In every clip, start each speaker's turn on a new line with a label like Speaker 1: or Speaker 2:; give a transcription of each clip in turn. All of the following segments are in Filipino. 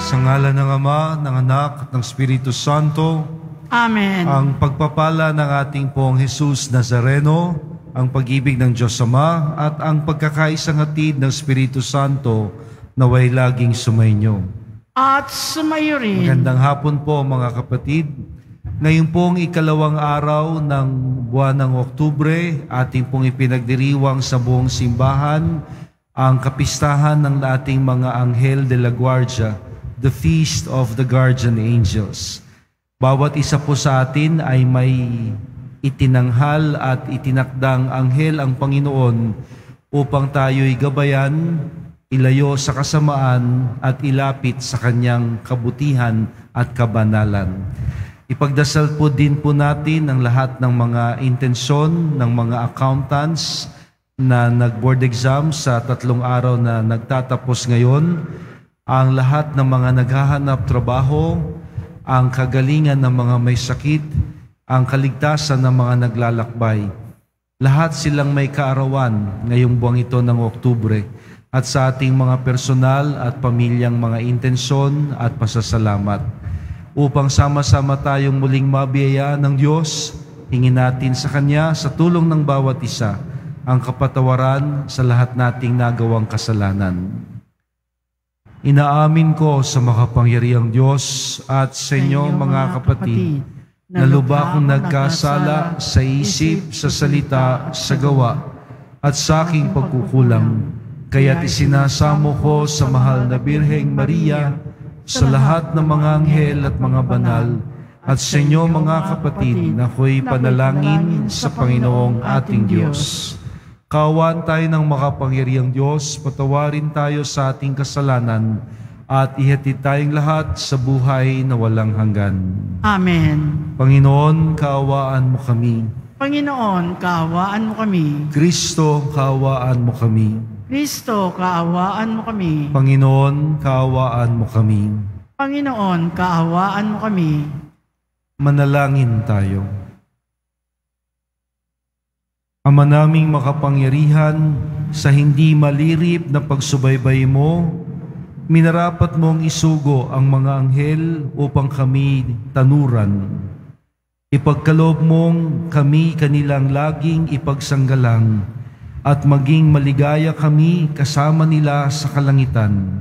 Speaker 1: Sa ngalan ng Ama, ng Anak, at ng Espiritu Santo.
Speaker 2: Amen.
Speaker 1: Ang pagpapala ng ating pong Jesus Nazareno, ang pag-ibig ng Diyos Ama, at ang pagkakaisang hatid ng Espiritu Santo naway laging sumainyo.
Speaker 2: At sumayo rin.
Speaker 1: Magandang hapon po mga kapatid. Ngayon pong ikalawang araw ng buwan ng Oktubre, ating pong ipinagdiriwang sa buong simbahan ang kapistahan ng ating mga Anghel de la Guardia, the Feast of the Guardian Angels. Bawat isa po sa atin ay may itinanghal at itinakdang anghel ang Panginoon upang tayo'y gabayan, ilayo sa kasamaan at ilapit sa kanyang kabutihan at kabanalan. Ipagdasal po din po natin ang lahat ng mga intensyon ng mga accountants na nag-board exam sa 3 araw na nagtatapos ngayon, ang lahat ng mga naghahanap trabaho, ang kagalingan ng mga may sakit, ang kaligtasan ng mga naglalakbay. Lahat silang may kaarawan ngayong buwang ito ng Oktubre at sa ating mga personal at pamilyang mga intensyon at pasasalamat. Upang sama-sama tayong muling mabiyaya ng Diyos, hingin natin sa Kanya sa tulong ng bawat isa ang kapatawaran sa lahat nating nagawang kasalanan. Inaamin ko sa makapangyarihang Diyos at sa inyo mga kapatid, na lubha akong nagkasala sa isip, sa salita, sa gawa, at sa aking pagkukulang. Kaya't isinasamo ko sa mahal na Birheng Maria, sa lahat ng mga anghel at mga banal, at sa inyo mga kapatid na ako'y panalangin sa Panginoong ating Diyos. Kaawaan tayo ng makapangyarihang Diyos, patawarin tayo sa ating kasalanan, at ihatid tayong lahat sa buhay na walang hanggan.
Speaker 2: Amen.
Speaker 1: Panginoon, kaawaan mo kami.
Speaker 2: Panginoon, kaawaan mo kami.
Speaker 1: Kristo, kaawaan mo kami.
Speaker 2: Kristo, kaawaan mo kami.
Speaker 1: Panginoon, kaawaan mo kami.
Speaker 2: Panginoon, kaawaan mo kami.
Speaker 1: Manalangin tayo. Ama naming makapangyarihan, sa hindi malirip na pagsubaybay mo, minarapat mong isugo ang mga anghel upang kami tanuran. Ipagkaloob mong kami kanilang laging ipagsanggalang at maging maligaya kami kasama nila sa kalangitan.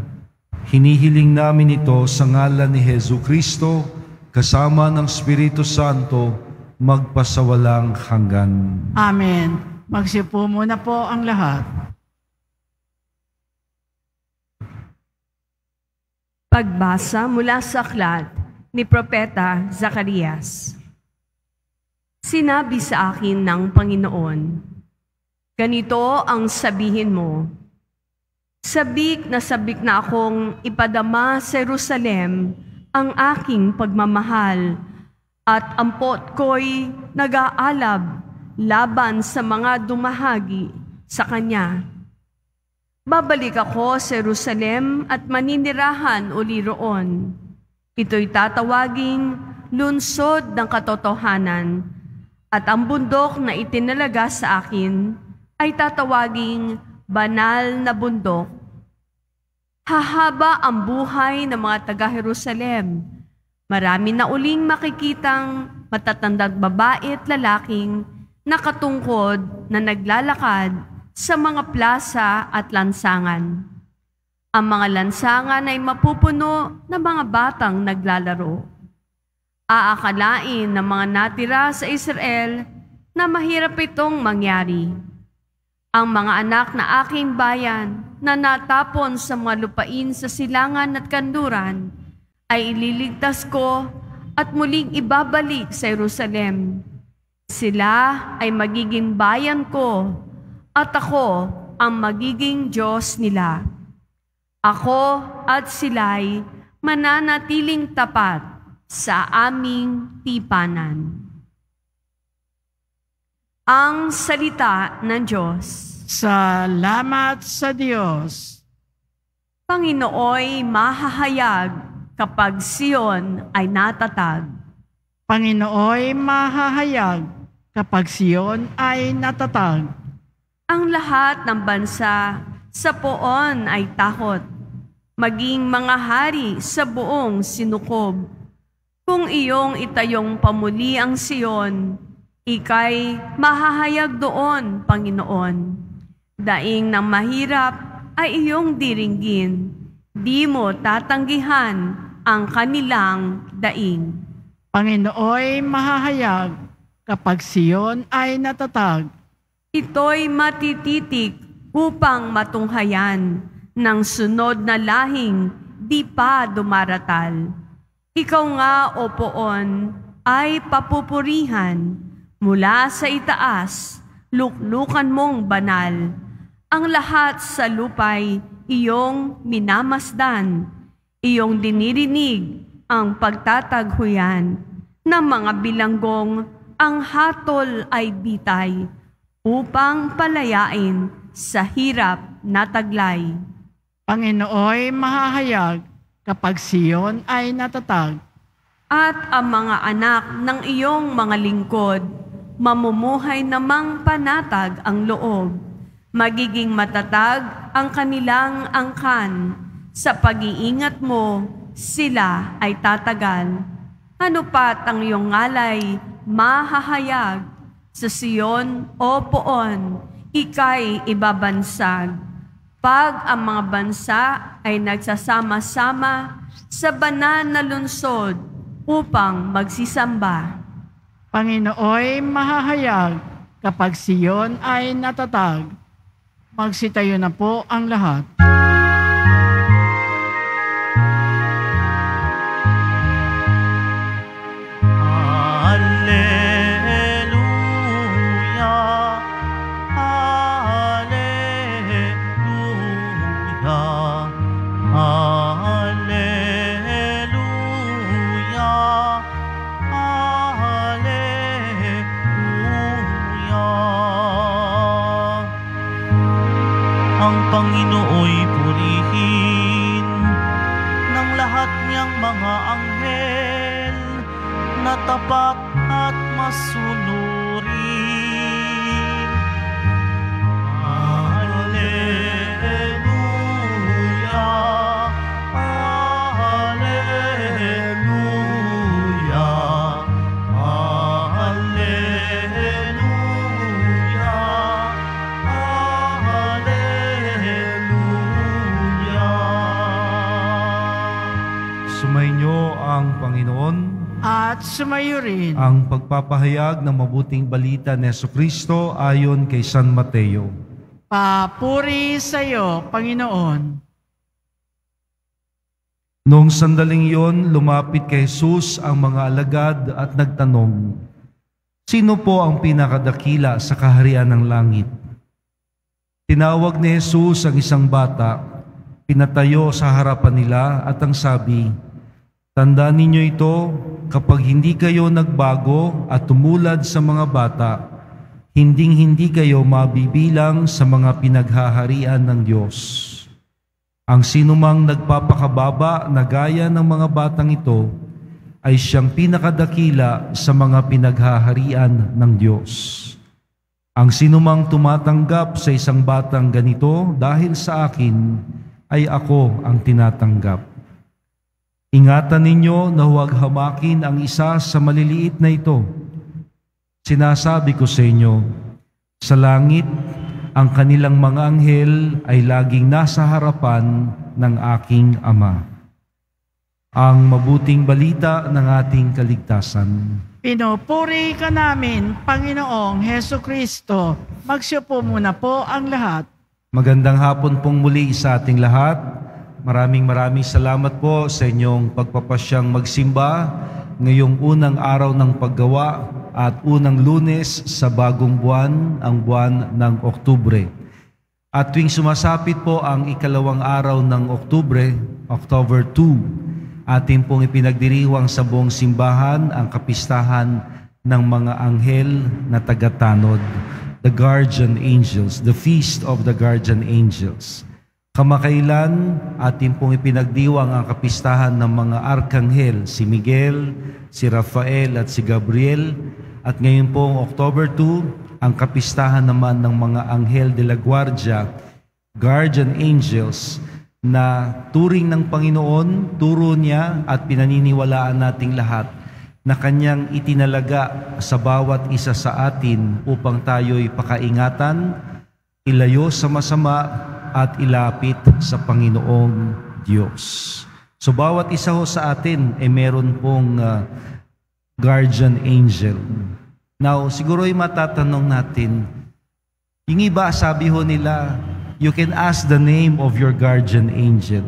Speaker 1: Hinihiling namin ito sa ngalan ni Jesucristo, kasama ng Espiritu Santo, magpasawalang hanggan.
Speaker 2: Amen. Magsipo muna po ang lahat.
Speaker 3: Pagbasa mula sa aklat ni Propeta Zacarias. Sinabi sa akin ng Panginoon, ganito ang sabihin mo, sabik na akong ipadama sa Jerusalem ang aking pagmamahal at ampot ko'y nag-aalab laban sa mga dumahagi sa kanya. Babalik ako sa Jerusalem at maninirahan uli roon. Ito'y tatawaging lungsod ng katotohanan at ang bundok na itinalaga sa akin ay tatawaging banal na bundok. Hahaba ang buhay ng mga taga-Jerusalem. Marami na uling makikitang matatandang babae at lalaking nakatungkod na naglalakad sa mga plaza at lansangan. Ang mga lansangan ay mapupuno ng mga batang naglalaro. Aakalain ng mga natira sa Israel na mahirap itong mangyari. Ang mga anak na aking bayan na natapon sa mga lupain sa silangan at kanluran ay ililigtas ko at muling ibabalik sa Jerusalem. Sila ay magiging bayan ko at ako ang magiging Diyos nila. Ako at sila'y mananatiling tapat sa aming tipanan. Ang salita ng Diyos.
Speaker 2: Salamat sa Diyos.
Speaker 3: Panginooy mahahayag kapag Sion ay natatag.
Speaker 2: Panginooy mahahayag kapag Sion ay natatag.
Speaker 3: Ang lahat ng bansa sa poon ay takot. maging mga hari sa buong sinukob. Kung iyong itayong pamuli ang Siyon, ika'y mahahayag doon, Panginoon. Daing ng mahirap ay iyong diringgin, di mo tatanggihan ang kanilang daing.
Speaker 2: Panginooy mahahayag kapag Siyon ay natatag.
Speaker 3: Ito'y matititik upang matunghayan ng sunod na lahing di pa dumaratal. Ikaw nga, O Poon, ay papupurihan mula sa itaas, luklukan mong banal. Ang lahat sa lupay iyong minamasdan, iyong dinirinig ang pagtataghuyan ng mga bilanggong ang hatol ay bitay upang palayain sa hirap na taglay.
Speaker 2: Panginooy mahahayag kapag Siyon ay natatag.
Speaker 3: At ang mga anak ng iyong mga lingkod, mamumuhay namang panatag ang loob. Magiging matatag ang kanilang angkan. Sa pag-iingat mo, sila ay tatagal. Ano pat ang iyong ngalay, mahahayag. Sa Siyon, O Poon, ika'y ibabansag. Pag ang mga bansa ay nagsasama-sama sa banal na lungsod upang magsisamba.
Speaker 2: Panginooy mahahayag kapag Siyon ay natatag. Magsitayo na po ang lahat.
Speaker 4: Ang Panginooy purihin ng lahat niyang mga anghel na tapat at masunurin. Alleluia, Alleluia, Alleluia, Alleluia.
Speaker 1: Sumainyo ang Panginoon.
Speaker 2: At sumayo rin.
Speaker 1: Ang pagpapahayag ng mabuting balita ni Jesucristo ayon kay San Mateo.
Speaker 2: Papuri sa iyo, Panginoon.
Speaker 1: Noong sandaling iyon, lumapit kay Jesus ang mga alagad at nagtanong, "Sino po ang pinakadakila sa kaharian ng langit?" Tinawag ni Jesus ang isang bata, pinatayo sa harapan nila at ang sabi, "Tandaan ninyo ito, kapag hindi kayo nagbago at tumulad sa mga bata, hinding-hindi kayo mabibilang sa mga pinaghaharian ng Diyos. Ang sinumang nagpapakababa na gaya ng mga batang ito ay siyang pinakadakila sa mga pinaghaharian ng Diyos. Ang sinumang tumatanggap sa isang batang ganito dahil sa akin, ay ako ang tinatanggap. Ingatan ninyo na huwag hamakin ang isa sa maliliit na ito. Sinasabi ko sa inyo, sa langit, ang kanilang mga anghel ay laging nasa harapan ng aking Ama." Ang mabuting balita ng ating kaligtasan.
Speaker 2: Pinupuri ka namin, Panginoong Heso Kristo. Magsiupo muna po ang lahat.
Speaker 1: Magandang hapon pong muli sa ating lahat. Maraming salamat po sa inyong pagpapasyang magsimba ngayong unang araw ng paggawa at unang Lunes sa bagong buwan, ang buwan ng Oktubre. At tuwing sumasapit po ang ikalawang araw ng Oktubre, October 2, atin pong ipinagdiriwang sa buong simbahan ang kapistahan ng mga anghel na tagatanod, the guardian angels, the feast of the guardian angels. Kamakailan, atin pong ipinagdiwang ang kapistahan ng mga arkanghel, si Miguel, si Rafael at si Gabriel. At ngayon pong October 2, ang kapistahan naman ng mga anghel de la guardia, guardian angels, na turing ng Panginoon, turo niya at pinaniniwalaan nating lahat na Kanyang itinalaga sa bawat isa sa atin upang tayo'y pakaingatan, ilayo sa masama at ilapit sa Panginoong Diyos. So bawat isa ho sa atin ay meron pong guardian angel. Now, siguro'y matatanong natin, yung iba sabi ho nila, you can ask the name of your guardian angel.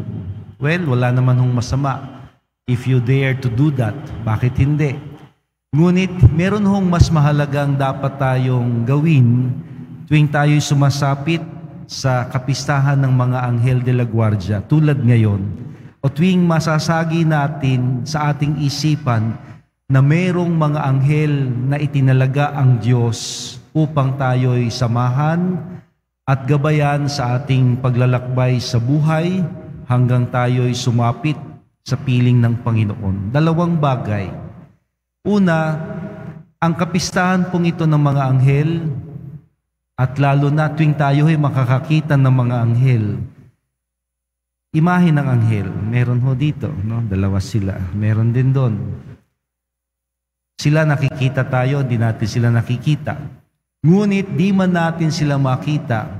Speaker 1: Well, wala naman hong masama if you dare to do that. Bakit hindi? Ngunit meron hong mas mahalagang dapat tayong gawin tuwing tayo'y sumasapit sa kapistahan ng mga anghel de la guardia tulad ngayon, o tuwing masasagi natin sa ating isipan na mayroong mga anghel na itinalaga ang Diyos upang tayo'y samahan at gabayan sa ating paglalakbay sa buhay hanggang tayo'y sumapit sa piling ng Panginoon. Dalawang bagay. Una, ang kapistahan pong ito ng mga anghel, at lalo na tuwing tayo'y makakakita ng mga anghel, imahe ng anghel, meron ho dito, no? Dalawa sila, meron din doon. Sila nakikita tayo, di natin sila nakikita. Ngunit di man natin sila makita,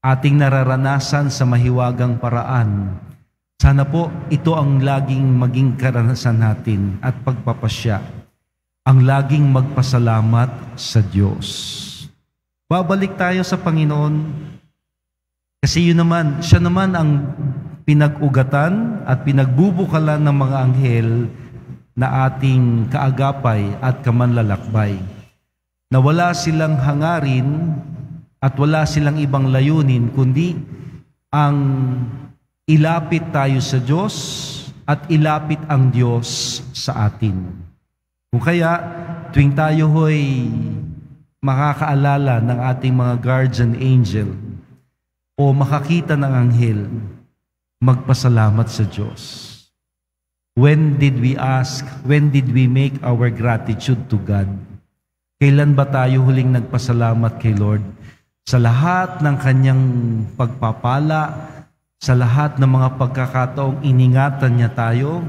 Speaker 1: ating nararanasan sa mahiwagang paraan. Sana po ito ang laging maging karanasan natin at pagpapasya, ang laging magpasalamat sa Diyos. Babalik tayo sa Panginoon kasi siya naman ang pinag-ugatan at pinagbubukalan ng mga anghel na ating kaagapay at kamanlalakbay. Na wala silang hangarin at wala silang ibang layunin kundi ang ilapit tayo sa Diyos at ilapit ang Diyos sa atin. Kung kaya, tuwing tayo ho'y makakaalala ng ating mga guardian angel o makakita ng anghel, magpasalamat sa Diyos. When did we ask, when did we make our gratitude to God? Kailan ba tayo huling nagpasalamat kay Lord? Sa lahat ng Kanyang pagpapala, sa lahat ng mga pagkakataong iningatan niya tayo,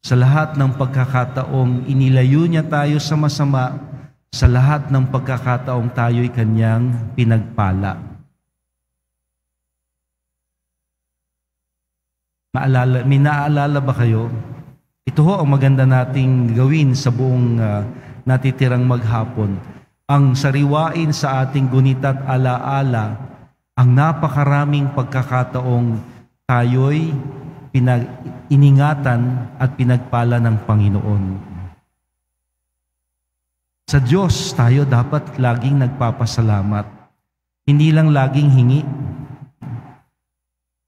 Speaker 1: sa lahat ng pagkakataong inilayo niya tayo sa masama, sa lahat ng pagkakataong tayo'y Kanyang pinagpala. May naaalala ba kayo? Ito ho ang maganda nating gawin sa buong natitirang maghapon. Ang sariwain sa ating gunita't alaala ang napakaraming pagkakataong tayo'y iningatan at pinagpala ng Panginoon. Sa Diyos tayo dapat laging nagpapasalamat. Hindi lang laging hingi.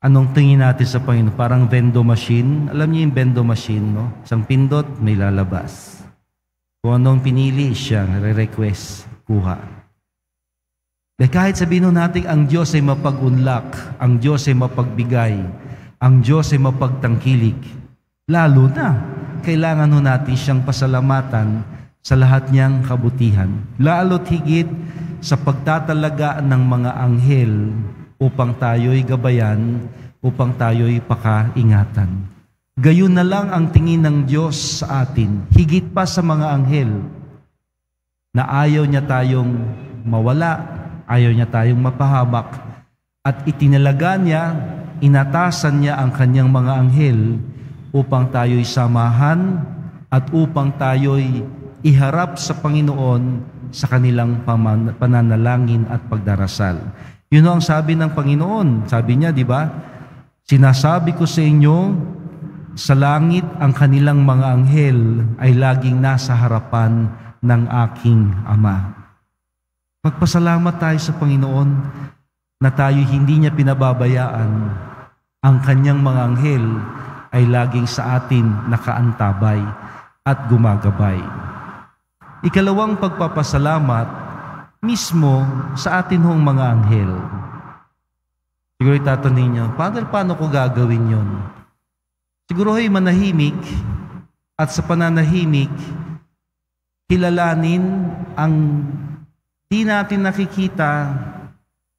Speaker 1: Anong tingin natin sa Panginoon? Parang vendo machine. Alam niyo yung vendo machine, no? Isang pindot, may lalabas. Kung anong pinili siya, re-request, kuha. Dahil kahit sabihin natin ang Diyos ay mapag-unlak, ang Diyos ay mapagbigay, ang Diyos ay mapagtangkilik, lalo na kailangan natin siyang pasalamatan sa lahat niyang kabutihan. Lalo't higit sa pagtatalaga ng mga anghel upang tayo'y gabayan, upang tayo'y pakaingatan. Gayon na lang ang tingin ng Diyos sa atin, higit pa sa mga anghel, na ayaw niya tayong mawala, ayaw niya tayong mapahamak, at itinalaga niya, inatasan niya ang kanyang mga anghel upang tayo'y samahan at upang tayo'y iharap sa Panginoon sa kanilang pananalangin at pagdarasal. Yun ang sabi ng Panginoon. Sabi niya, di ba? Sinasabi ko sa inyo, sa langit ang kanilang mga anghel ay laging nasa harapan ng aking Ama. Magpasalamat tayo sa Panginoon na tayo hindi niya pinababayaan. Ang kanyang mga anghel ay laging sa atin nakaantabay at gumagabay. Ikalawang pagpapasalamat, mismo sa atin hong mga anghel. Siguro itatanong niyo, Father, paano ko gagawin yon? Siguro ay manahimik at sa pananahimik, kilalanin ang di natin nakikita,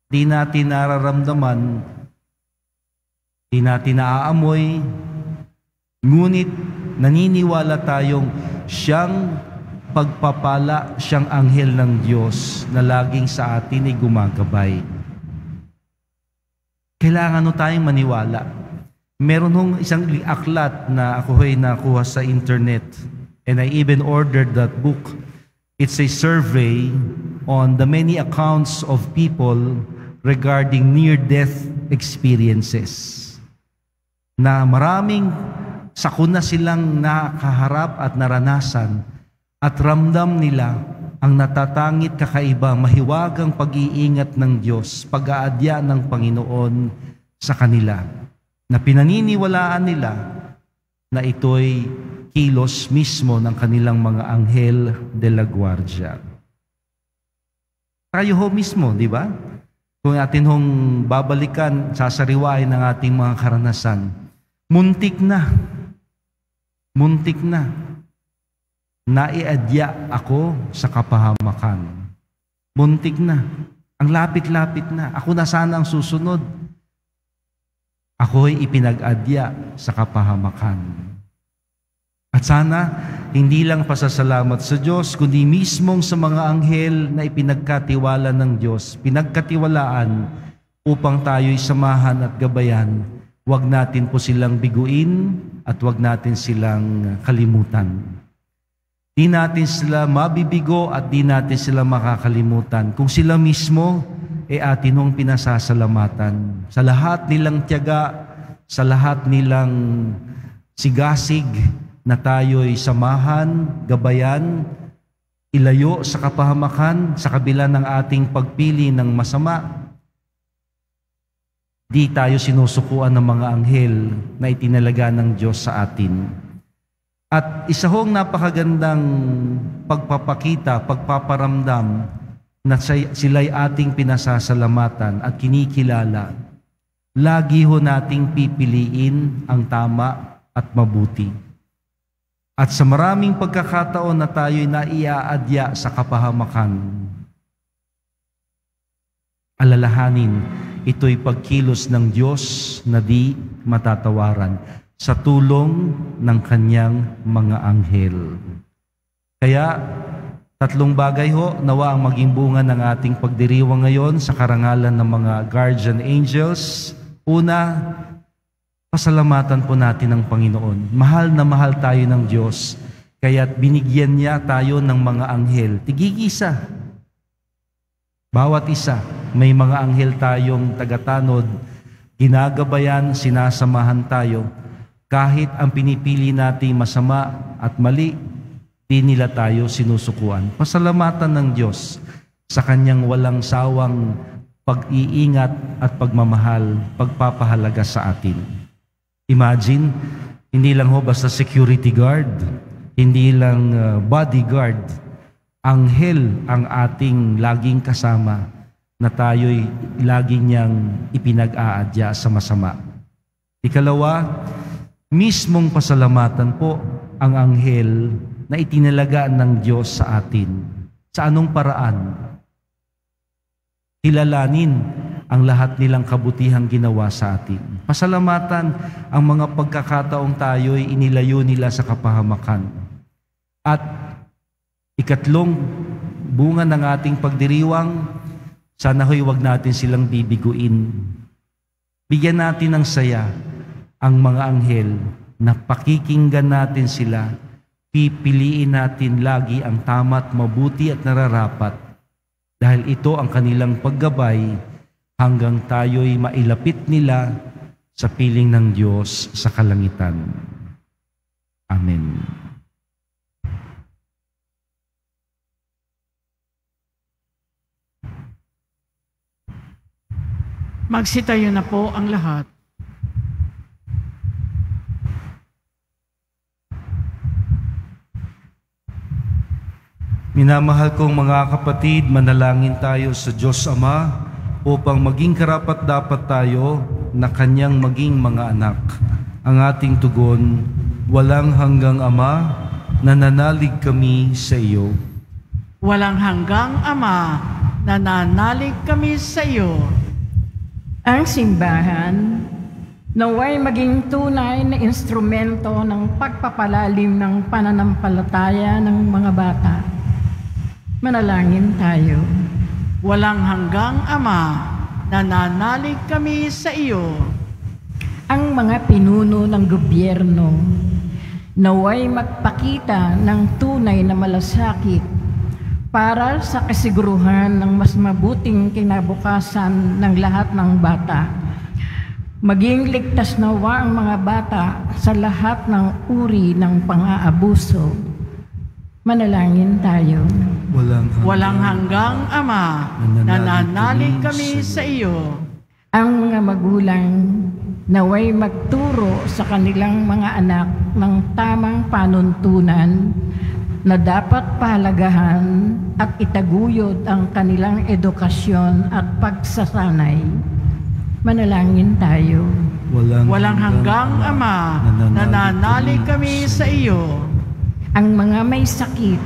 Speaker 1: di natin nararamdaman, Di natin naaamoy, ngunit naniniwala tayong siyang pagpapala, siyang anghel ng Diyos na laging sa atin ay gumagabay. Kailangan tayong maniwala. Meron hong isang aklat na ako ay nakuha sa internet, and I even ordered that book. It's a survey on the many accounts of people regarding near-death experiences. Na maraming sakuna silang nakaharap at naranasan at ramdam nila ang natatangit kakaiba, mahiwagang pag-iingat ng Diyos, pag-aadya ng Panginoon sa kanila, na pinaniniwalaan nila na ito'y kilos mismo ng kanilang mga anghel de la guardia. Tayo ho mismo, di ba? Kung atin hong babalikan, sasariwain ng ating mga karanasan, muntik na, naiadya ako sa kapahamakan. Muntik na, ang lapit-lapit na, ako na sana ang susunod. Ako'y ipinag-adya sa kapahamakan. At sana, hindi lang pasasalamat sa Diyos, kundi mismong sa mga anghel na ipinagkatiwala ng Diyos, pinagkatiwalaan upang tayo'y samahan at gabayan. Huwag natin po silang biguin at huwag natin silang kalimutan. Di natin sila mabibigo at di natin sila makakalimutan. Kung sila mismo, atin hong pinasasalamatan. Sa lahat nilang tiyaga, sa lahat nilang sigasig na tayo'y samahan, gabayan, ilayo sa kapahamakan, sa kabila ng ating pagpili ng masama. Di tayo sinusukuan ng mga anghel na itinalaga ng Diyos sa atin. At isa hong napakagandang pagpapakita, pagpaparamdam na sila'y ating pinasasalamatan at kinikilala. Lagi ho nating pipiliin ang tama at mabuti. At sa maraming pagkakataon na tayo'y naiaadya sa kapahamakan, alalahanin, ito'y pagkilos ng Diyos na di matatawaran sa tulong ng Kanyang mga anghel. Kaya, tatlong bagay ho, nawa ang maging bunga ng ating pagdiriwang ngayon sa karangalan ng mga guardian angels. Una, pasalamatan po natin ang Panginoon. Mahal na mahal tayo ng Diyos, kaya't binigyan niya tayo ng mga anghel. Tigigisa. Bawat isa, may mga anghel tayong tagatanod, ginagabayan, sinasamahan tayo. Kahit ang pinipili nating masama at mali, di nila tayo sinusukuan. Pasalamatan ng Diyos sa Kanyang walang sawang pag-iingat at pagmamahal, pagpapahalaga sa atin. Imagine, hindi lang ho basta security guard, hindi lang bodyguard, anghel ang ating laging kasama na tayo'y laging niyang ipinag-aadya sa masama. Ikalawa, mismong pasalamatan po ang anghel na itinalagaan ng Diyos sa atin. Sa anong paraan? Kilalanin ang lahat nilang kabutihang ginawa sa atin. Pasalamatan ang mga pagkakataong tayo'y inilayo nila sa kapahamakan. At ikatlong bunga ng ating pagdiriwang, sana ho'y wag natin silang bibiguin. Bigyan natin ng saya ang mga anghel na pakikinggan natin sila, pipiliin natin lagi ang tama't mabuti at nararapat dahil ito ang kanilang paggabay hanggang tayo'y mailapit nila sa piling ng Diyos sa kalangitan. Amen.
Speaker 2: Magsitayo na po ang lahat.
Speaker 1: Minamahal kong mga kapatid, manalangin tayo sa Diyos Ama upang maging karapat-dapat tayo na Kanyang maging mga anak. Ang ating tugon, walang hanggang Ama, nananalig kami sa iyo.
Speaker 2: Walang hanggang Ama, nananalig kami sa iyo.
Speaker 5: Ang simbahan Naway maging tunay na instrumento ng pagpapalalim ng pananampalataya ng mga bata. Manalangin tayo.
Speaker 2: Walang hanggang Ama, nananalig kami sa iyo.
Speaker 5: Ang mga pinuno ng gobyerno, naway magpakita ng tunay na malasakit para sa kasiguruhan ng mas mabuting kinabukasan ng lahat ng bata. Maging ligtas nawa ang mga bata sa lahat ng uri ng pang-aabuso. Manalangin tayo.
Speaker 2: Walang hanggang Ama, nananalig kami sa iyo.
Speaker 5: Ang mga magulang naway magturo sa kanilang mga anak ng tamang panuntunan na dapat pahalagahan at itaguyod ang kanilang edukasyon at pagsasanay. Manalangin tayo.
Speaker 2: Walang hanggang Ama, nananalig kami sa iyo.
Speaker 5: Ang mga may sakit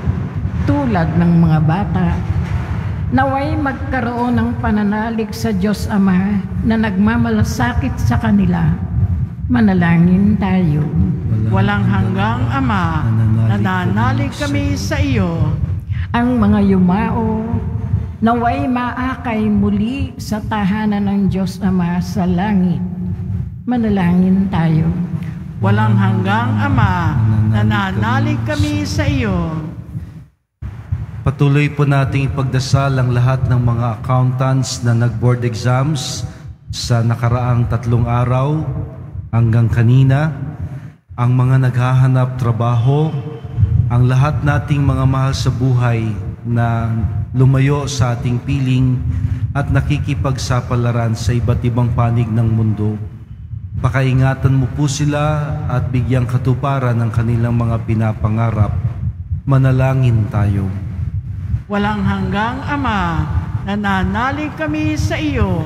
Speaker 5: tulad ng mga bata, naway magkaroon ng pananalig sa Diyos Ama na nagmamalasakit sa kanila. Manalangin tayo.
Speaker 2: Walang hanggang Ama, nananalig kami sa iyo.
Speaker 5: Ang mga yumao, naway maakay muli sa tahanan ng Diyos Ama sa langit. Manalangin tayo.
Speaker 2: Walang hanggang Ama, nananalig kami sa iyo.
Speaker 1: Patuloy po nating ipagdasal ang lahat ng mga accountants na nag-board exams sa nakaraang 3 araw hanggang kanina, ang mga naghahanap trabaho, ang lahat nating mga mahal sa buhay na lumayo sa ating piling at nakikipagsapalaran sa iba't ibang panig ng mundo. Pakaingatan mo po sila at bigyang katuparan ng kanilang mga pinapangarap. Manalangin tayo.
Speaker 2: Walang hanggang Ama, nananalig kami sa iyo.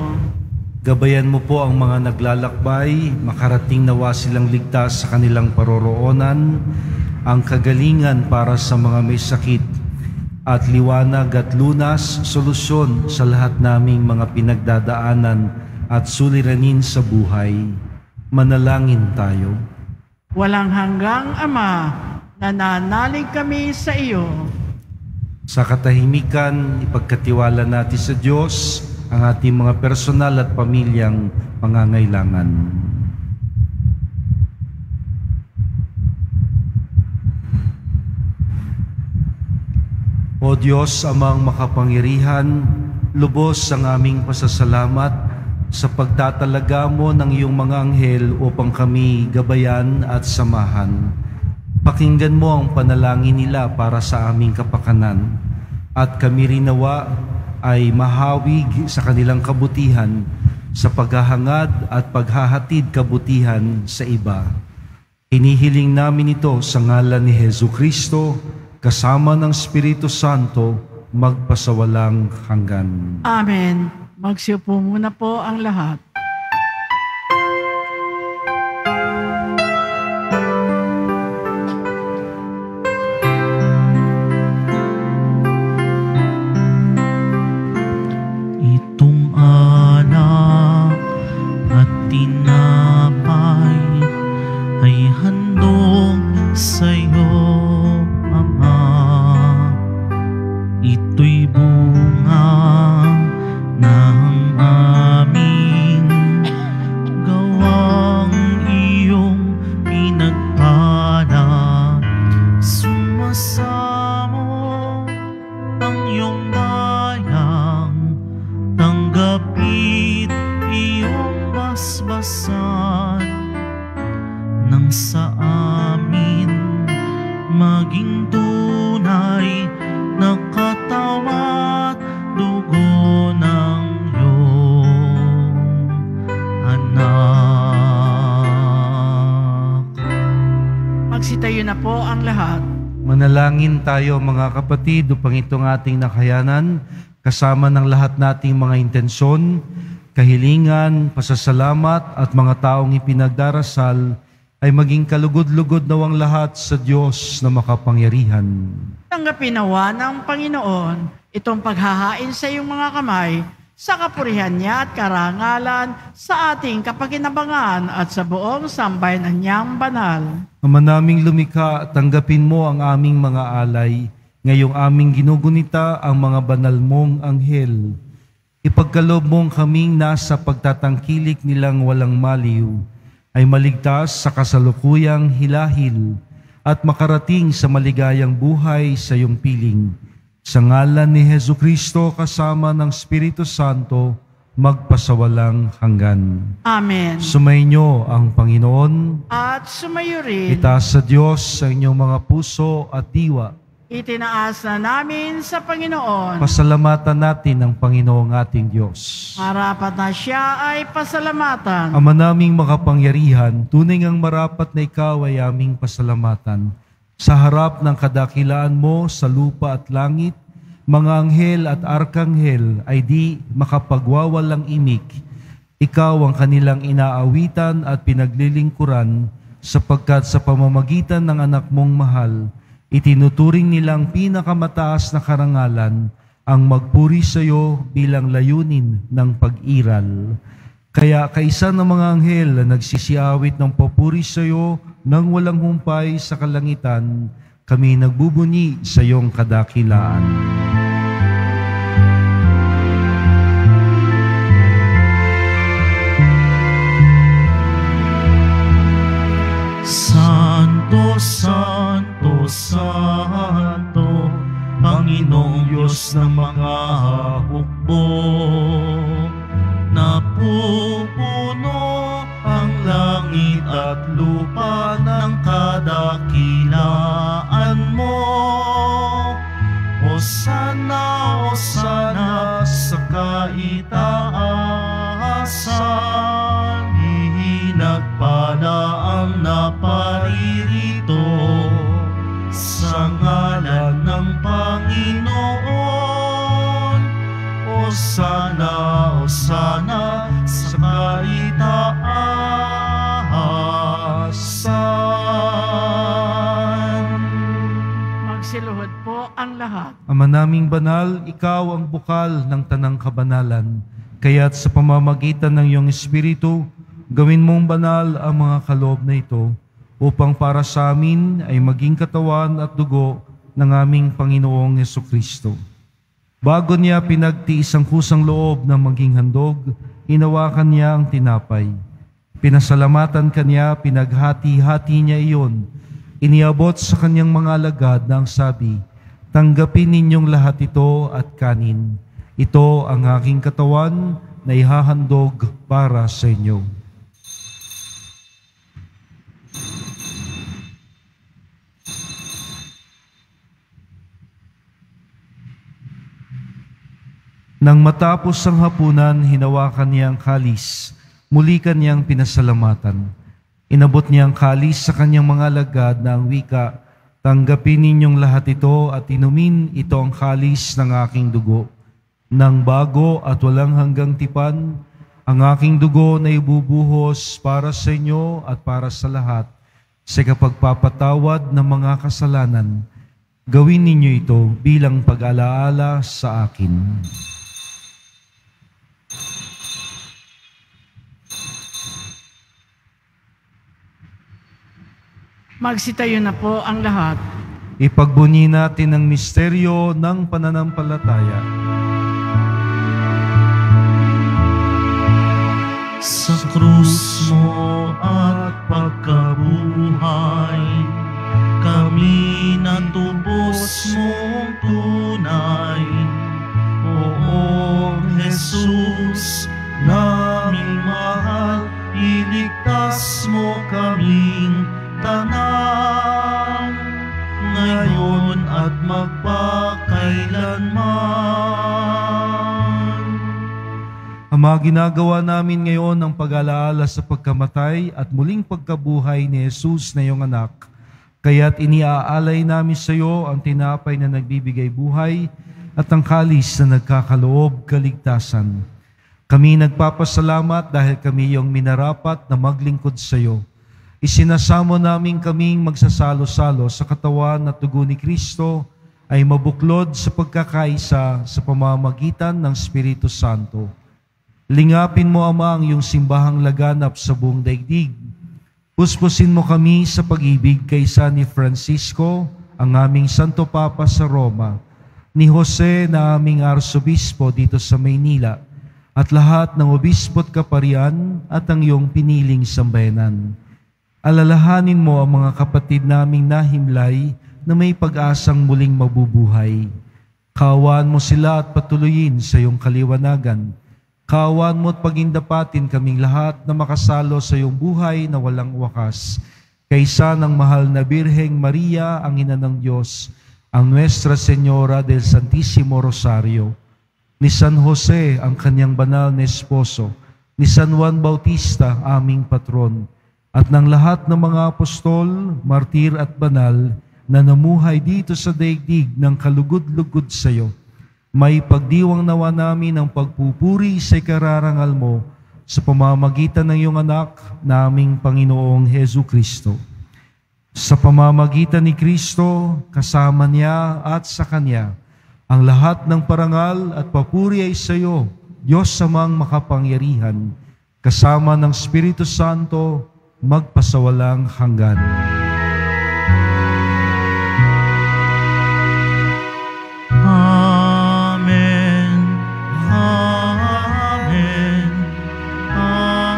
Speaker 1: Gabayan mo po ang mga naglalakbay, makarating nawa silang ligtas sa kanilang paroroonan, ang kagalingan para sa mga may sakit, at liwanag at lunas, solusyon sa lahat naming mga pinagdadaanan at suliranin sa buhay. Manalangin tayo.
Speaker 2: Walang hanggang Ama, nananalig kami sa iyo.
Speaker 1: Sa katahimikan, ipagkatiwala natin sa Diyos ang ating mga personal at pamilyang pangangailangan. O Diyos, Amang makapangyarihan, lubos ang aming pasasalamat sa pagtatalaga mo ng iyong mga anghel upang kami gabayan at samahan. Pakinggan mo ang panalangin nila para sa aming kapakanan at kami rin nawa ay mahawig sa kanilang kabutihan sa paghahangad at paghahatid kabutihan sa iba. Hinihiling namin ito sa ngalan ni Jesucristo kasama ng Espiritu Santo magpasawalang hanggan.
Speaker 2: Amen. Magsiupo muna po ang lahat. Magsitayo na po ang lahat.
Speaker 1: Manalangin tayo mga kapatid upang itong ating nakayanan kasama ng lahat nating mga intensyon, kahilingan, pasasalamat at mga taong ipinagdarasal ay maging kalugod-lugod nawang lahat sa Diyos na makapangyarihan.
Speaker 2: Tanggapin nawa ng Panginoon itong paghahain sa iyong mga kamay sa kapurihan niya at karangalan, sa ating kapakinabangan at sa buong sambayanan niyang banal.
Speaker 1: Ama naming lumikha, tanggapin mo ang aming mga alay. Ngayong aming ginugunita ang mga banal mong anghel. Ipagkaloob mong kaming nasa pagtatangkilik nilang walang maliw, ay maligtas sa kasalukuyang hilahil at makarating sa maligayang buhay sa iyong piling. Sa ngalan ni Jesucristo kasama ng Espiritu Santo, magpasawalang hanggan.
Speaker 2: Amen.
Speaker 1: Sumainyo ang Panginoon.
Speaker 2: At sumayo rin,
Speaker 1: Itaas sa Diyos sa inyong mga puso at diwa.
Speaker 2: itinaas na namin sa Panginoon.
Speaker 1: Pasalamatan natin ang Panginoong ating Diyos.
Speaker 2: Marapat na siya ay pasalamatan.
Speaker 1: Ama naming makapangyarihan, tunay ngang marapat na ikaw ay aming pasalamatan. Sa harap ng kadakilaan mo sa lupa at langit, mga anghel at arkanghel ay di makapagwawalang imik. Ikaw ang kanilang inaawitan at pinaglilingkuran, sapagkat sa pamamagitan ng anak mong mahal, itinuturing nilang pinakamataas na karangalan ang magpuri sa iyo bilang layunin ng pag-iral. Kaya kaisa ng mga anghel na nagsisiawit ng papuri sa iyo nang walang humpay sa kalangitan, kami nagbubuni sa iyong kadakilaan.
Speaker 4: Santo, Santo, Santo, Panginoong Diyos ng mga hukbo, napupuno ang langit at lupa ng kadakilaan mo. Hosana, Hosana sa kaitaasan, hinagpala ang naparirito sa ngalan ng Panginoon. Hosana, Hosana sa kaitaasan.
Speaker 2: Magsiluhod po ang lahat.
Speaker 1: Ama naming banal, ikaw ang bukal ng tanang kabanalan. Kaya't sa pamamagitan ng iyong Espiritu, gawin mong banal ang mga kaloob na ito, upang para sa amin ay maging katawan at dugo ng aming Panginoong Jesucristo. Bago niya pinagtiis ang kusang loob na maging handog, inawakan niya ang tinapay. Pinasalamatan kanya, pinaghati-hati niya iyon. Iniabot sa kanyang mga alagad na ang sabi, "Tanggapin ninyong lahat ito at kanin. Ito ang aking katawan na ihahandog para sa inyo." Nang matapos ang hapunan, hinawakan niya ang kalis. Muli kanyang pinasalamatan. Inabot niya ang kalis sa kanyang mga alagad na ang wika, "Tanggapin ninyong lahat ito at inumin, ito ang kalis ng aking dugo. Nang bago at walang hanggang tipan, ang aking dugo na ibubuhos para sa inyo at para sa lahat sa kapagpapatawad ng mga kasalanan. Gawin ninyo ito bilang pag-alaala sa akin."
Speaker 2: Magsitayo na po ang lahat.
Speaker 1: Ipagbunyi natin ang misteryo ng pananampalataya.
Speaker 4: Sa krus mo at pagkabuhay, kami natubos mong tunay. Oo, Jesus, naming mahal, iligtas mo kaming tanan, ngayon at magpakailanman.
Speaker 1: Ama, ginagawa namin ngayon ang pag-alaala sa pagkamatay at muling pagkabuhay ni Jesus na iyong anak. Kaya't iniaalay namin sa iyo ang tinapay na nagbibigay buhay at ang kalis na nagkakaloob kaligtasan. Kami nagpapasalamat dahil kami iyong minarapat na maglingkod sa iyo. Isinasamo namin kaming magsasalo-salo sa katawan at dugo ni Kristo ay mabuklod sa pagkakaisa sa pamamagitan ng Espiritu Santo. Lingapin mo, Ama, ang iyong simbahang laganap sa buong daigdig. Puspusin mo kami sa pag-ibig kaysa ni Francisco, ang aming Santo Papa sa Roma, ni Jose na aming Arsobispo dito sa Maynila, at lahat ng obispo at kaparian at ang iyong piniling sambayanan. Alalahanin mo ang mga kapatid naming nahimlay na may pag-asang muling mabubuhay. Kaawaan mo sila at patuloyin sa iyong kaliwanagan. Kaawaan mo at pagindapatin kaming lahat na makasalo sa iyong buhay na walang wakas. Kaysa ng mahal na Birheng Maria, ang Ina ng Diyos, ang Nuestra Señora del Santísimo Rosario, ni San Jose, ang kanyang banal na esposo, ni San Juan Bautista, aming patron, at ng lahat ng mga apostol, martir at banal na namuhay dito sa daigdig ng kalugod-lugod sa iyo, may pagdiwang nawa namin ang pagpupuri sa ikararangal mo sa pamamagitan ng iyong anak, naming Panginoong Hesu Kristo. Sa pamamagitan ni Kristo, kasama niya at sa Kanya, ang lahat ng parangal at papuri ay sa iyo, Diyos Amang makapangyarihan, kasama ng Espiritu Santo, magpasawalang hanggan.
Speaker 4: Amen. Amen. Amen.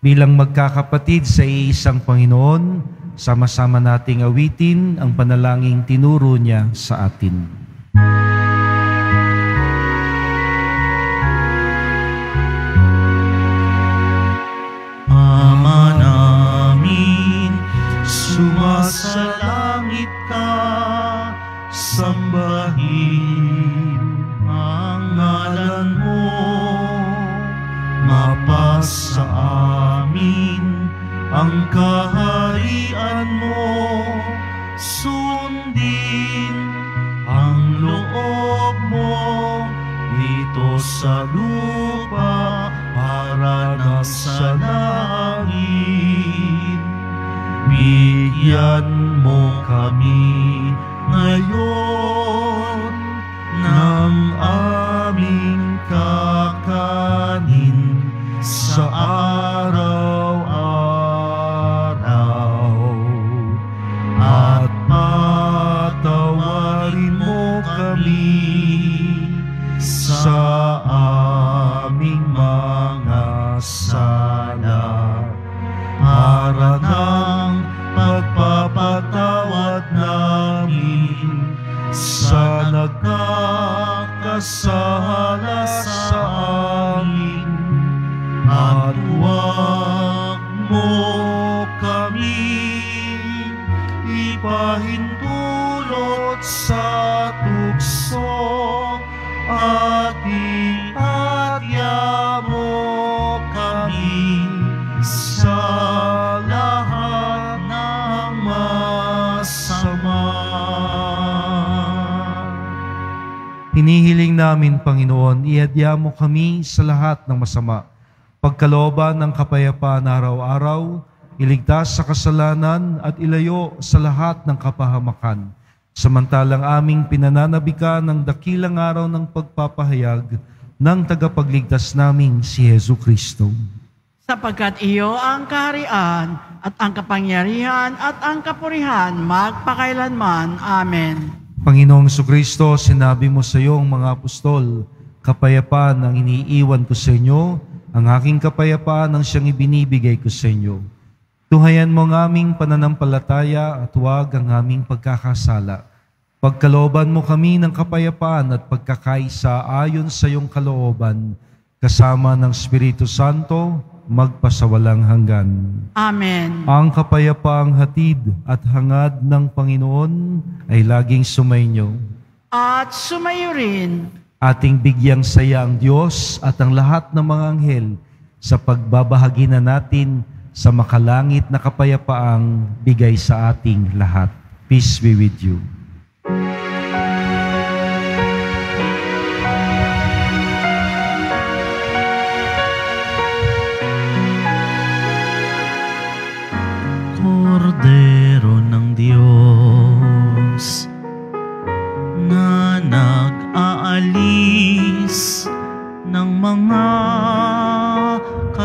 Speaker 1: Bilang magkakapatid sa iisang Panginoon, sama-sama nating awitin ang panalangin tinuro niya sa atin.
Speaker 4: Ama namin, sumasalangit ka, sambahin ang ngalan mo, mapasa amin ang kaharian mo, sundin ang loob mo dito sa lupa para nasa langit. Bigyan mo kami ngayon ng aming kakanin sa araw-araw, at patawarin mo kami sa aming mga sala, para ng pagpapatawad namin sa nagkakasala sa amin, at huwag mo kami ipahintulot sa tukso, at ipadya mo kami sa lahat ng masama.
Speaker 1: Hinihiling namin, Panginoon, iadya mo kami sa lahat ng masama, pagkalooban ng kapayapaan araw-araw, iligtas sa kasalanan at ilayo sa lahat ng kapahamakan, samantalang aming pinananabikan ng dakilang araw ng pagpapahayag ng tagapagligtas naming si Hesu Kristo.
Speaker 2: Sapagkat iyo ang kaharian at ang kapangyarihan at ang kapurihan magpakailanman. Amen.
Speaker 1: Panginoong Jesucristo, sinabi mo sa iyong mga apostol, kapayapaan ang iniiwan ko sa inyo, ang aking kapayapaan ang siyang ibinibigay ko sa inyo. Tuhayan mo ang aming pananampalataya at huwag ang aming pagkakasala. Pagkalooban mo kami ng kapayapaan at pagkakaisa ayon sa iyong kalooban, kasama ng Espiritu Santo, magpasawalang hanggan.
Speaker 2: Amen.
Speaker 1: Ang kapayapaang hatid at hangad ng Panginoon ay laging sumainyo.
Speaker 2: At sumayo rin.
Speaker 1: Ating bigyang saya ang Diyos at ang lahat ng mga anghel sa pagbabahagi na natin sa makalangit na kapayapaang bigay sa ating lahat. Peace be with you.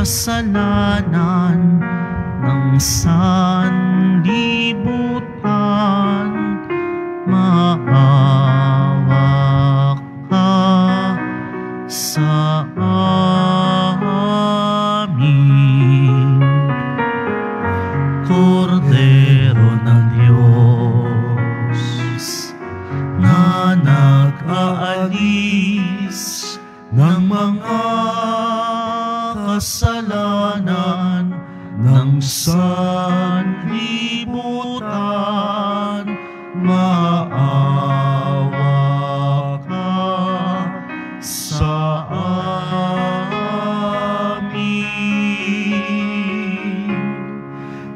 Speaker 4: kasalanan ng sanlibutan, maawa ka sa amin. Kordero ng Diyos na nag-aalis ng mga kasalanan ng sanlibutan, maawa ka sa amin.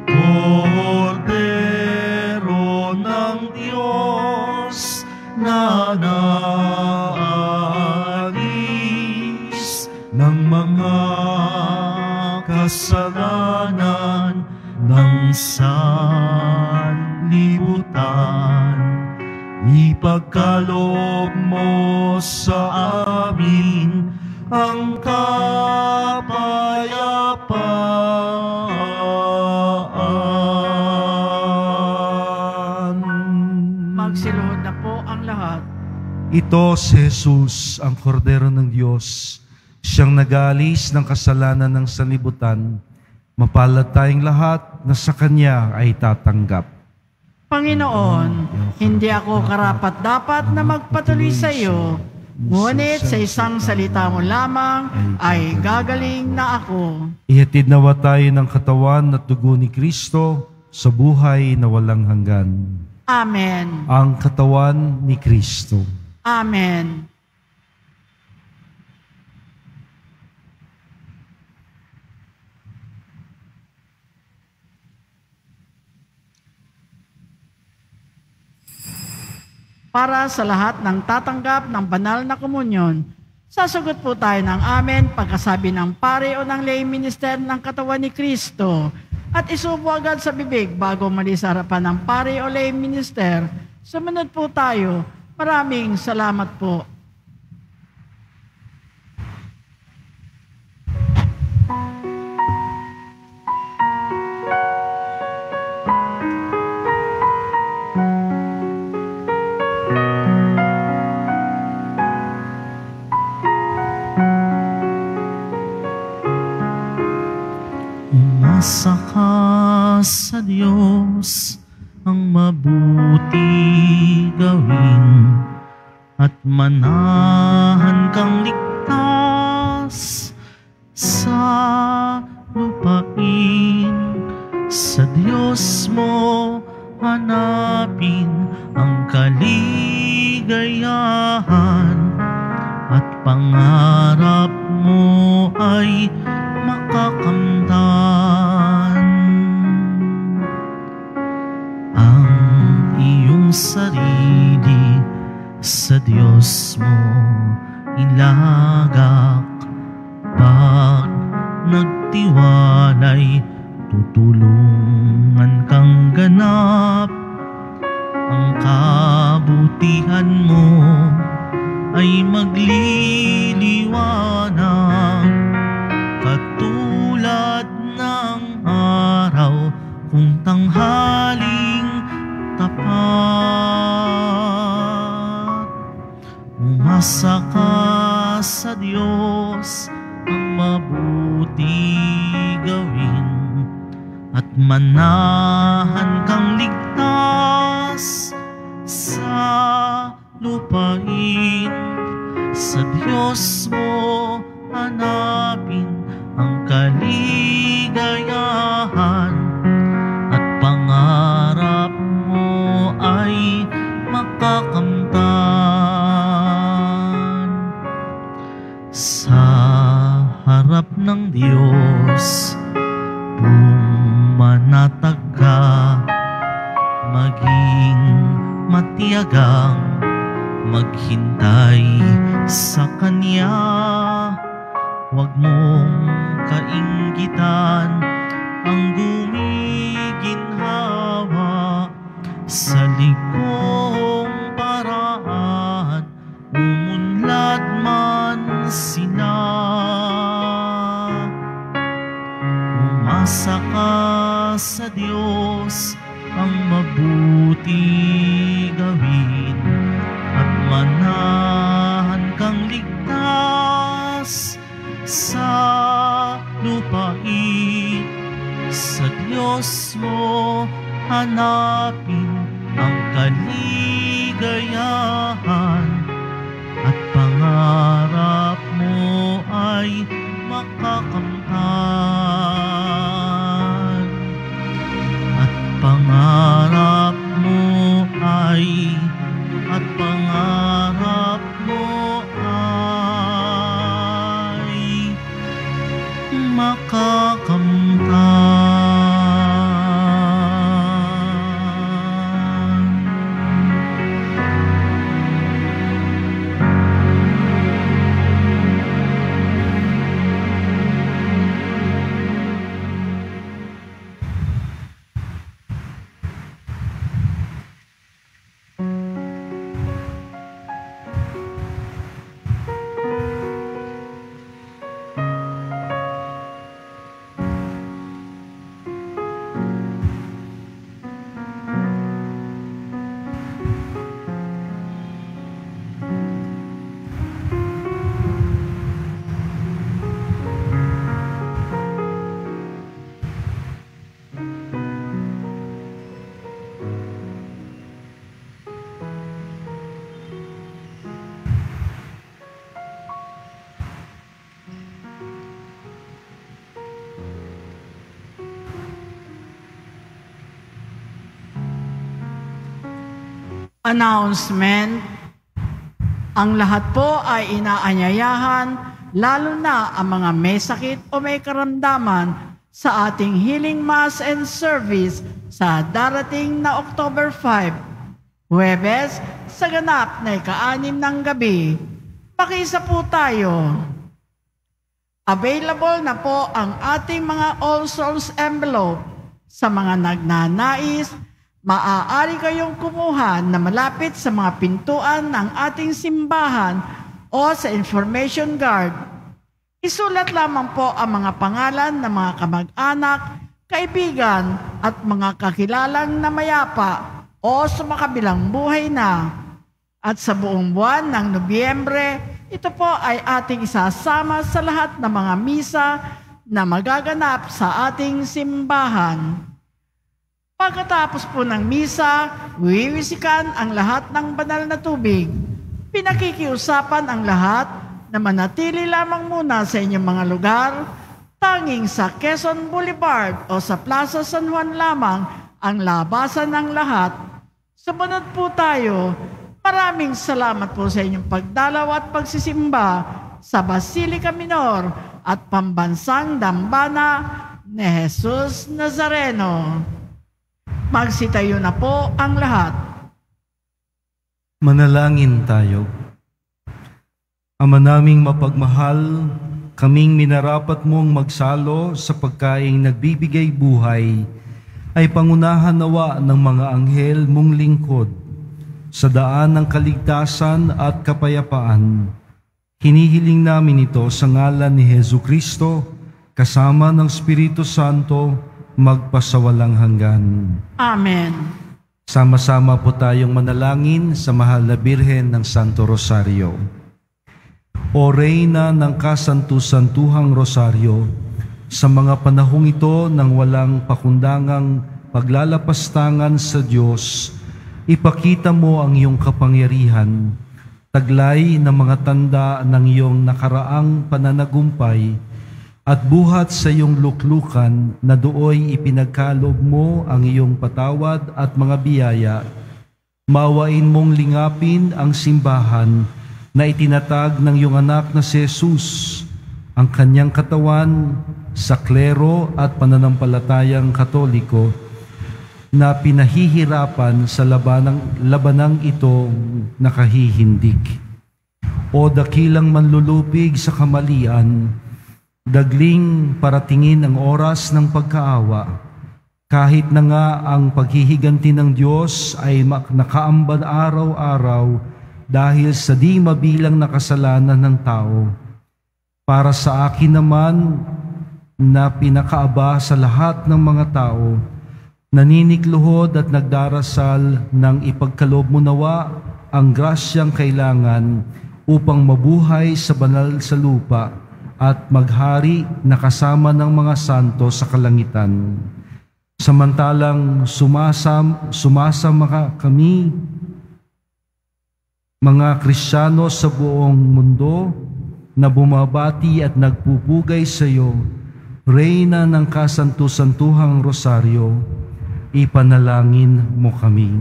Speaker 4: Kordero ng Diyos na naalis ng mga kasalanan ng sanlibutan, ipagkaloob mo sa amin ang kapayapaan.
Speaker 2: Magsiluhod na po ang lahat.
Speaker 1: Ito si Jesus, ang Kordero ng Diyos, siyang nag-aalis ng kasalanan ng sanlibutan. Mapalad tayong lahat na sa Kanya ay tatanggap.
Speaker 2: Panginoon, hindi ako karapat-dapat na magpatuloy sa iyo, ngunit sa isang salita mo lamang ay gagaling na ako.
Speaker 1: Ihatid nawa tayo ng katawan at dugo ni Kristo sa buhay na walang hanggan.
Speaker 2: Amen.
Speaker 1: Ang katawan ni Kristo.
Speaker 2: Amen. Para sa lahat ng tatanggap ng banal na komunyon, sasagot po tayo ng amen pagkasabi ng pare o ng lay minister ng katawan ni Kristo at isubo agad sa bibig bago mali sa harapan ng pare o lay minister. Sumunod po tayo. Maraming salamat po.
Speaker 4: Umasa ka sa Diyos, ang mabuti gawin at manahan kang ligtas sa lupain. Sa Diyos mo hanapin ang kaligayahan at pangarap mo ay makakamtan. Ang iyong sarili sa Diyos mo ilagak, pag nagtiwalay tutulungan kang ganap. Ang kabutihan mo ay magliliwanag katulad ng araw kung tanghaling tapat. Umasa ka sa Diyos, ang mabuti gawin at manahan kang ligtas sa lupain. Sa Diyos mo hanapin ang kaligayahan at pangarap mo ay makakamtan. Sa harap ng Diyos pumanatag ka, maging matiyagang maghintay sa Kanya. Huwag mong kainggitan ang gumiginhawa sa likong paraan, umunlad man sila. Umasa ka sa Diyos, ang mabuti gawin, at manahan kang ligtas sa lupain. Sa Diyos mo hanapin ang kaligayahan, at pangarap mo ay makakamtan. At pangarap mo ay makakamtan.
Speaker 2: Announcement. Ang lahat po ay inaanyayahan, lalo na ang mga may sakit o may karamdaman, sa ating Healing Mass and Service sa darating na October 5, Huwebes, sa ganap na ika-6 ng gabi. Makisa po tayo. Available na po ang ating mga All Souls envelope. Sa mga nagnanais, maaari kayong kumuha na malapit sa mga pintuan ng ating simbahan o sa information guard. Isulat lamang po ang mga pangalan ng mga kamag-anak, kaibigan at mga kakilalang na mayapa o sumakabilang buhay na. At sa buong buwan ng Nobyembre, ito po ay ating isasama sa lahat ng mga misa na magaganap sa ating simbahan. Pagkatapos po ng misa, wiwisikan ang lahat ng banal na tubig. Pinakikiusapan ang lahat na manatili lamang muna sa inyong mga lugar. Tanging sa Quezon Boulevard o sa Plaza San Juan lamang ang labasan ng lahat. Sumunod po tayo. Maraming salamat po sa inyong pagdalaw at pagsisimba sa Basilica Minor at Pambansang Dambana ni Jesus Nazareno. Magsitayo na po ang lahat.
Speaker 1: Manalangin tayo. Ama naming mapagmahal, kaming minarapat mong magsalo sa pagkaing nagbibigay buhay, ay pangunahan nawa ng mga anghel mong lingkod sa daan ng kaligtasan at kapayapaan. Hinihiling namin ito sa ngalan ni Jesucristo, kasama ng Espiritu Santo, magpasawalang hanggan.
Speaker 2: Amen.
Speaker 1: Sama-sama po tayong manalangin sa mahal na Birhen ng Santo Rosario. O Reyna ng Kasantu-Santuhang Rosario, sa mga panahong ito ng walang pakundangang paglalapastangan sa Diyos, ipakita mo ang iyong kapangyarihan, taglay ng mga tanda ng iyong nakaraang pananagumpay, at buhat sa iyong luklukan na dooy ipinagkaloob mo ang iyong patawad at mga biyaya. Maawain mong lingapin ang simbahan na itinatag ng iyong anak na si Jesus, ang kanyang katawan sa klero at pananampalatayang Katoliko na pinahihirapan sa labanang itong nakahihindig. O dakilang manlulupig sa kamalian, dagling paratingin ang oras ng pagkaawa, kahit na nga ang paghihiganti ng Diyos ay nakaambag araw-araw dahil sa di mabilang na kasalanan ng tao. Para sa akin naman, na pinakaaba sa lahat ng mga tao, naninikluhod at nagdarasal ng ipagkaloob mo nawa ang grasyang kailangan upang mabuhay sa banal sa lupa at maghari na kasama ng mga santo sa kalangitan. Samantalang sumasama kami, mga Kristiyano sa buong mundo, na bumabati at nagpupugay sa iyo, Reyna ng Kasantu-Santuhang Rosaryo, ipanalangin mo kami.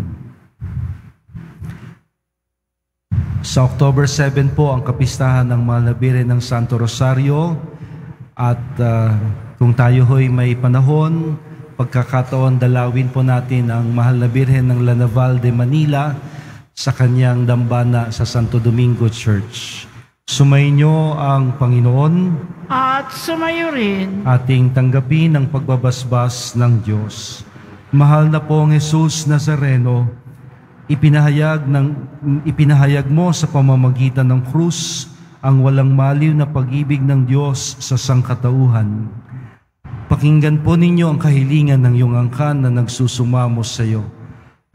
Speaker 1: Sa October 7 po ang kapistahan ng Mahal na Birhen ng Santo Rosario, at kung tayo ho'y may panahon, pagkakataon dalawin po natin ang Mahal na Birhen ng Lanaval de Manila sa kanyang dambana sa Santo Domingo Church. Sumainyo ang Panginoon
Speaker 2: At sumayo rin.
Speaker 1: ating tanggapin ang pagbabasbas ng Diyos. Mahal na pong Jesus Nazareno, ipinahayag mo sa pamamagitan ng krus ang walang maliw na pag-ibig ng Diyos sa sangkatauhan. Pakinggan po ninyo ang kahilingan ng iyong angkan na nagsusumamo sa iyo.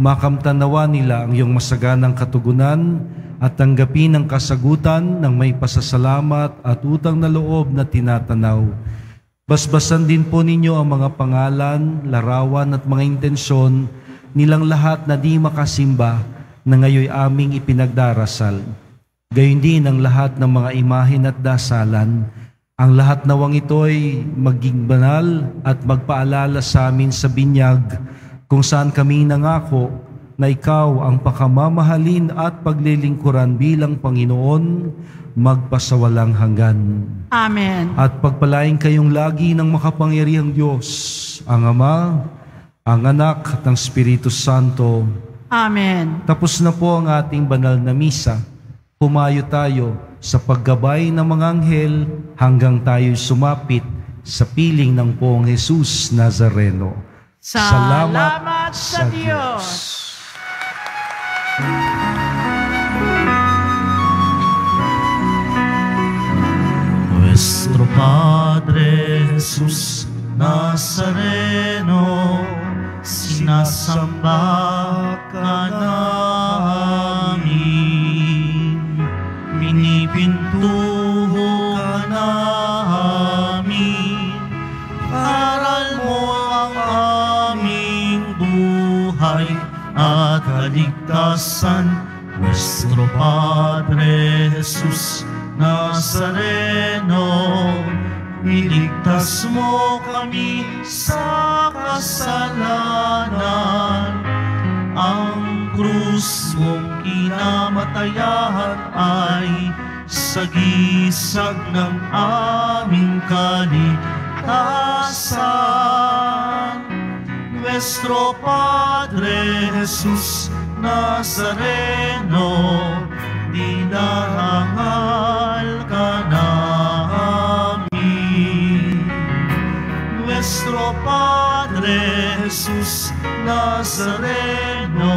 Speaker 1: Makamtan nawa nila ang iyong masaganang katugunan at tanggapin ang kasagutan ng may pasasalamat at utang na loob na tinatanaw. Basbasan din po ninyo ang mga pangalan, larawan at mga intensyon nilang lahat na di makasimba na ngayoy aming ipinagdarasal. Gayon din ang lahat ng mga imahin at dasalan. Ang lahat nawang ito'y maging banal at magpaalala sa amin sa binyag kung saan kami nangako na ikaw ang pakamamahalin at paglilingkuran bilang Panginoon magpasawalang hanggan.
Speaker 2: Amen.
Speaker 1: At pagpalain kayong lagi ng makapangyarihang Diyos, ang Ama, ang Anak at ang Espiritu Santo.
Speaker 2: Amen.
Speaker 1: Tapos na po ang ating banal na misa. Pumayo tayo sa paggabay ng mga anghel hanggang tayo'y sumapit sa piling ng Poong Jesus Nazareno.
Speaker 2: Salamat sa Diyos.
Speaker 4: Nuestro Padre Jesus Nazareno, sinasamba ka namin, pinipintuho ka namin, aral mo ang aming buhay at kaligtasan. Nuestro Padre Jesus Nazareno, iligtas mo kami sa kasalanan. Ang krus mong kinamatayan ay sagisag ng aming kaligtasan. Nuestro Padre Jesus Nazareno, dinarangal ka namin. Nuestro Padre Jesus Nazareno,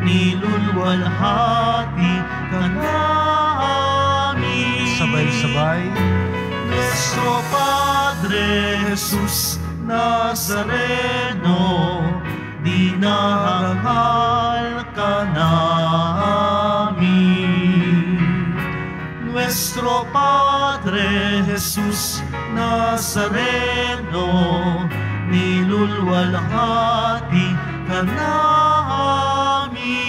Speaker 4: nilulwalhati ka namin.
Speaker 1: Sabay-sabay.
Speaker 4: Nuestro Padre Jesus Nazareno, dinarangal ka namin. Nuestro Padre Jesus Nazareno, nilulwalhati ka namin.